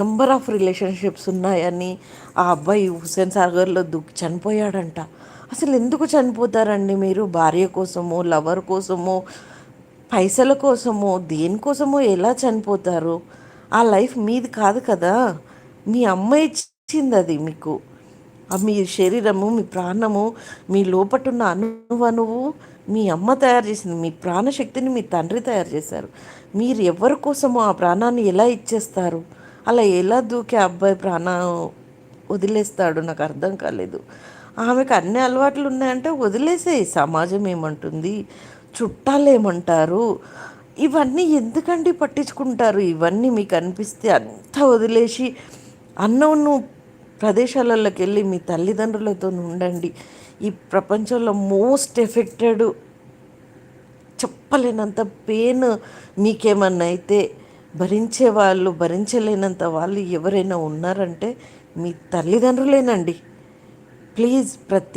Number of relationships ఉన్నాయని ఆ అబ్బాయి హుస్సేన్ సాగర్లో దూకి చనిపోయాడంట. అసలు ఎందుకు చనిపోతారండి మీరు? భార్య కోసమో, లవర్ కోసమో, పైసల కోసమో, దేనికోసమో ఎలా చనిపోతారు? ఆ లైఫ్ మీది కాదు కదా, మీ అమ్మ ఇచ్చింది అది మీకు. మీ శరీరము, మీ ప్రాణము, మీ లోపటున్న అణువణువు మీ అమ్మ తయారు చేసింది. మీ ప్రాణశక్తిని మీ తండ్రి తయారు చేశారు. మీరు ఎవరి కోసమో ఆ ప్రాణాన్ని ఎలా ఇచ్చేస్తారు? అలా ఎలా దూకి ఆ అబ్బాయి ప్రాణం వదిలేస్తాడు? నాకు అర్థం కాలేదు. ఆమెకు అన్ని అలవాట్లు ఉన్నాయంటే వదిలేసేయి, సమాజం ఏమంటుంది, చుట్టాలు ఏమంటారు, ఇవన్నీ ఎందుకండి పట్టించుకుంటారు? ఇవన్నీ మీకు అనిపిస్తే అంతా వదిలేసి అన్నోను ప్రదేశాలలోకి వెళ్ళి మీ తల్లిదండ్రులతో ఉండండి. ఈ ప్రపంచంలో మోస్ట్ ఎఫెక్టెడ్, చెప్పలేనంత పెయిన్ మీకేమన్నా అయితే భరించే వాళ్ళు, భరించలేనంత వాళ్ళు ఎవరైనా ఉన్నారంటే మీ తల్లిదండ్రులేనండి. ప్లీజ్ ప్రతి